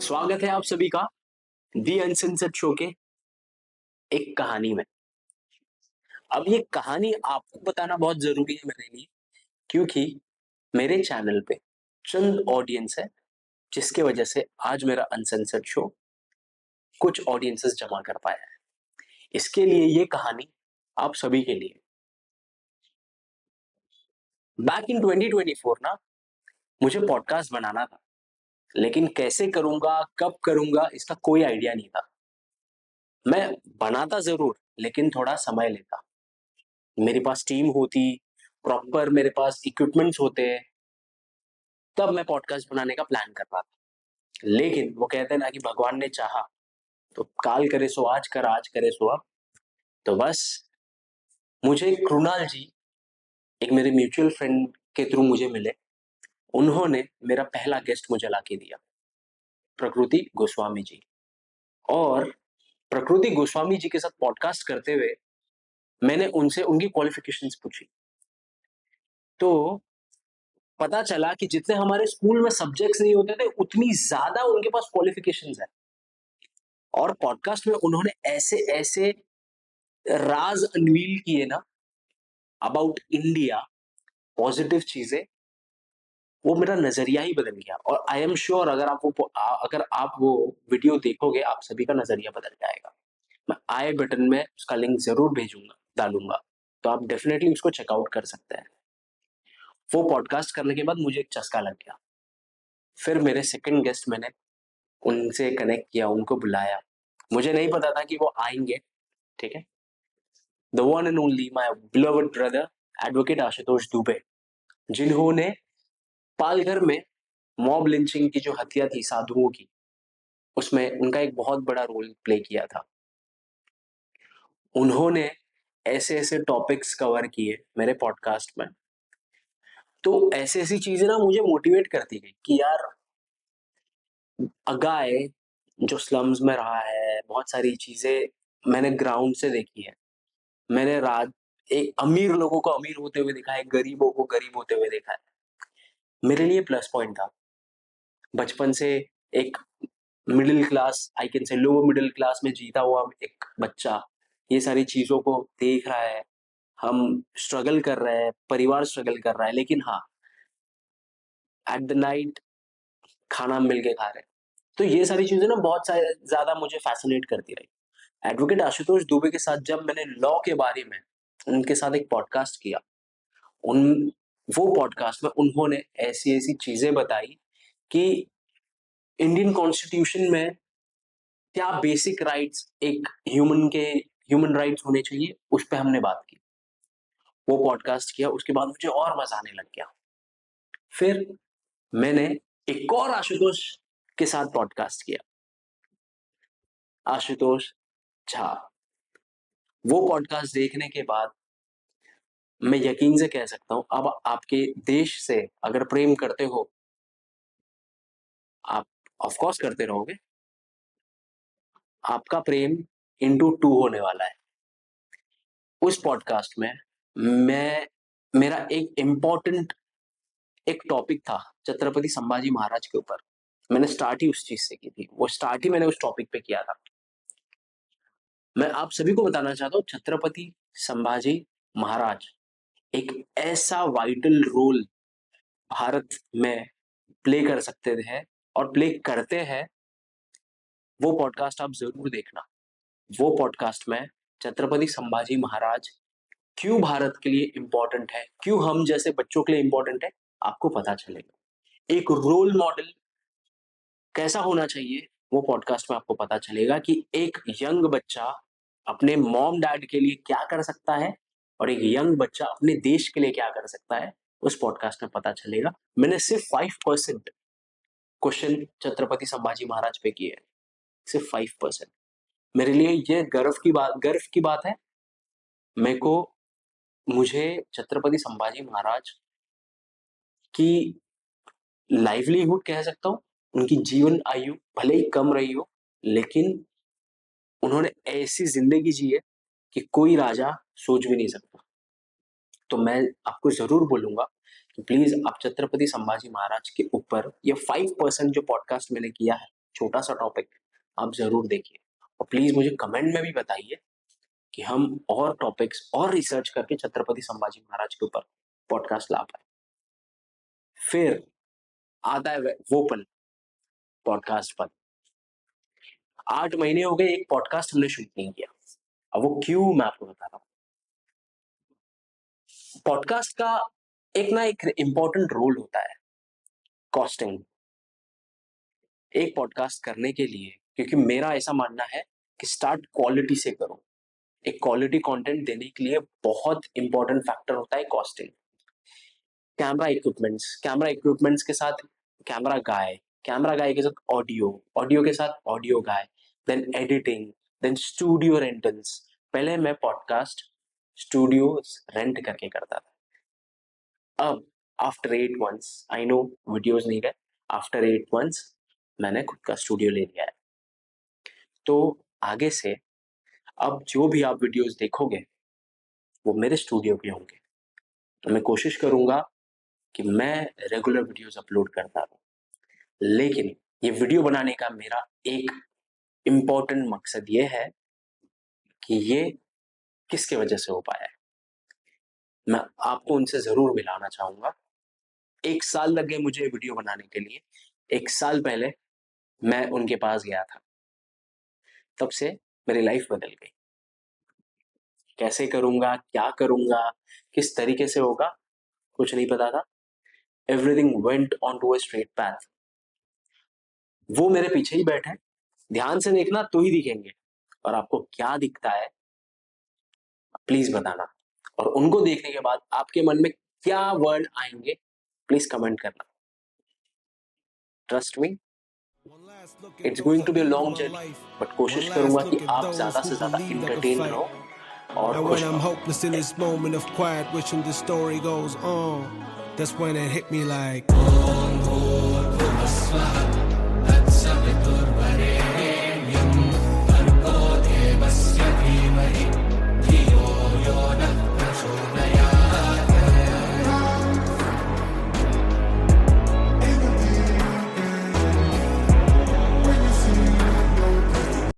स्वागत है आप सभी का दी अनसेंसर्ड शो के एक कहानी में। अब ये कहानी आपको बताना बहुत जरूरी है मेरे लिए, क्योंकि मेरे चैनल पे चंद ऑडियंस है जिसके वजह से आज मेरा अनसेंसर्ड शो कुछ ऑडियंसेस जमा कर पाया है। इसके लिए ये कहानी आप सभी के लिए। बैक इन 2024 ना, मुझे पॉडकास्ट बनाना था, लेकिन कैसे करूंगा, कब करूंगा, इसका कोई आइडिया नहीं था। मैं बनाता जरूर, लेकिन थोड़ा समय लेता। मेरे पास टीम होती, प्रॉपर मेरे पास इक्विपमेंट्स होते, तब मैं पॉडकास्ट बनाने का प्लान कर रहा था। लेकिन वो कहते हैं ना कि भगवान ने चाहा तो काल करे सो आज कर, आज करे सो अब। तो बस मुझे कृणाल जी, एक मेरे म्यूचुअल फ्रेंड के थ्रू मुझे मिले। उन्होंने मेरा पहला गेस्ट मुझे लाके दिया, प्रकृति गोस्वामी जी। और प्रकृति गोस्वामी जी के साथ पॉडकास्ट करते हुए मैंने उनसे उनकी क्वालिफिकेशंस पूछी। तो पता चला कि जितने हमारे स्कूल में सब्जेक्ट्स नहीं होते थे, उतनी ज्यादा उनके पास क्वालिफिकेशंस है। और पॉडकास्ट में उन्होंने ऐसे ऐसे राज अनवील किए ना अबाउट इंडिया, पॉजिटिव चीजें, वो मेरा नजरिया ही बदल गया। और आई एम श्योर अगर आप वो वीडियो देखोगे, आप सभी का नजरिया बदल जाएगा। मैं आई बटन में उसका लिंक जरूर भेजूंगा, डालूंगा, तो आप डेफिनेटली उसको चेकआउट कर सकते हैं। वो पॉडकास्ट करने के बाद मुझे एक चस्का लग गया। फिर मेरे सेकंड गेस्ट, मैंने उनसे कनेक्ट किया, उनको बुलाया। मुझे नहीं पता था कि वो आएंगे, ठीक है। The one and only my beloved brother advocate Ashutosh Dubey, जिन्होंने पालघर में मॉब लिंचिंग की जो हत्या थी साधुओं की, उसमें उनका एक बहुत बड़ा रोल प्ले किया था। उन्होंने ऐसे ऐसे टॉपिक्स कवर किए मेरे पॉडकास्ट में। तो ऐसी ऐसी चीजें ना मुझे मोटिवेट करती गई कि यार, अगाय जो स्लम्स में रहा है, बहुत सारी चीजें मैंने ग्राउंड से देखी है। मैंने राज एक अमीर लोगों को अमीर होते हुए देखा है, गरीबों को गरीब होते हुए देखा है। मेरे लिए प्लस पॉइंट था बचपन से। एक middle class, I can say lower middle class में जीता हुआ एक बच्चा ये सारी चीजों को देख रहा है। हम स्ट्रगल कर रहे हैं, परिवार स्ट्रगल कर रहा है, लेकिन हाँ, एट द नाइट खाना मिल के खा रहे हैं। तो ये सारी चीजें ना बहुत ज्यादा मुझे फैसिनेट करती रही। एडवोकेट आशुतोष दुबे के साथ जब मैंने लॉ के बारे में उनके साथ एक पॉडकास्ट किया, उन वो पॉडकास्ट में उन्होंने ऐसी ऐसी चीजें बताई कि इंडियन कॉन्स्टिट्यूशन में क्या बेसिक राइट्स एक ह्यूमन राइट्स होने चाहिए, उस पर हमने बात की। वो पॉडकास्ट किया, उसके बाद मुझे और मजा आने लग गया। फिर मैंने एक और आशुतोष के साथ पॉडकास्ट किया, आशुतोष झा। वो पॉडकास्ट देखने के बाद मैं यकीन से कह सकता हूं, अब आपके देश से अगर प्रेम करते हो, आप ऑफ कोर्स करते रहोगे। आपका प्रेम इंटू टू होने वाला है। उस पॉडकास्ट में मैं मेरा एक इम्पोर्टेंट एक टॉपिक था छत्रपति संभाजी महाराज के ऊपर। मैंने स्टार्ट ही उस चीज से की थी, वो स्टार्ट ही मैंने उस टॉपिक पे किया था। मैं आप सभी को बताना चाहता हूँ, छत्रपति संभाजी महाराज एक ऐसा वाइटल रोल भारत में प्ले कर सकते थे और प्ले करते हैं। वो पॉडकास्ट आप जरूर देखना। वो पॉडकास्ट में छत्रपति संभाजी महाराज क्यों भारत के लिए इंपॉर्टेंट है, क्यों हम जैसे बच्चों के लिए इंपॉर्टेंट है, आपको पता चलेगा। एक रोल मॉडल कैसा होना चाहिए, वो पॉडकास्ट में आपको पता चलेगा कि एक यंग बच्चा अपने मॉम डैड के लिए क्या कर सकता है और एक यंग बच्चा अपने देश के लिए क्या कर सकता है, उस पॉडकास्ट में पता चलेगा। मैंने सिर्फ 5% क्वेश्चन छत्रपति संभाजी महाराज पे किए हैं, सिर्फ 5%। मेरे लिए ये गर्व की बात है। मेरे को मुझे छत्रपति संभाजी महाराज की लाइवलीहुड कह सकता हूँ, उनकी जीवन आयु भले ही कम रही हो, लेकिन उन्होंने ऐसी जिंदगी जी है कि कोई राजा सोच भी नहीं सकता। तो मैं आपको जरूर बोलूंगा कि प्लीज आप छत्रपति संभाजी महाराज के ऊपर ये 5% जो पॉडकास्ट मैंने किया है, छोटा सा टॉपिक आप जरूर देखिए, और प्लीज मुझे कमेंट में भी बताइए कि हम और टॉपिक्स और रिसर्च करके छत्रपति संभाजी महाराज के ऊपर पॉडकास्ट ला पाए। फिर आता है वो पल, पॉडकास्ट पर 8 महीने हो गए, एक पॉडकास्ट हमने शूट नहीं किया। अब वो क्यों, मैं आपको बता रहा हूँ। पॉडकास्ट का एक इंपॉर्टेंट रोल होता है कॉस्टिंग। एक पॉडकास्ट करने के लिए, क्योंकि मेरा ऐसा मानना है कि स्टार्ट क्वालिटी से करो। एक क्वालिटी कंटेंट देने के लिए बहुत इंपॉर्टेंट फैक्टर होता है कॉस्टिंग। कैमरा इक्विपमेंट्स के साथ कैमरा गाय के साथ ऑडियो के साथ audio guy, then editing, then studio rentals. पहले मैं पॉडकास्ट स्टूडियो रेंट करके करता था। अब after 8 months, I know videos नहीं गए, आफ्टर 8 मंथ्स मैंने खुद का स्टूडियो ले लिया है। तो आगे से अब जो भी आप वीडियोस देखोगे वो मेरे स्टूडियो के होंगे। तो मैं कोशिश करूंगा कि मैं रेगुलर वीडियोस अपलोड करता रहूं, लेकिन ये वीडियो बनाने का मेरा एक इम्पोर्टेंट मकसद ये है कि ये किसके वजह से हो पाया है। मैं आपको उनसे जरूर मिलाना चाहूंगा। 1 साल लग गए मुझे वीडियो बनाने के लिए। 1 साल पहले मैं उनके पास गया था, तब से मेरी लाइफ बदल गई। कैसे करूंगा, क्या करूंगा, किस तरीके से होगा, कुछ नहीं पता था। Everything went on to a straight path. वो मेरे पीछे ही बैठे, ध्यान से देखना तो ही दिखेंगे, और आपको क्या दिखता है प्लीज बताना, और उनको देखने के बाद आपके मन में क्या वर्ड आएंगे प्लीज कमेंट करना। Trust me, it's going to be a long journey, but कोशिश करूंगा कि आप ज्यादा से ज्यादा इंटरटेन रहो और And खुश when I'm रहो। hopeless in this moment of quiet, wishing the story goes on, that's when it hit me like,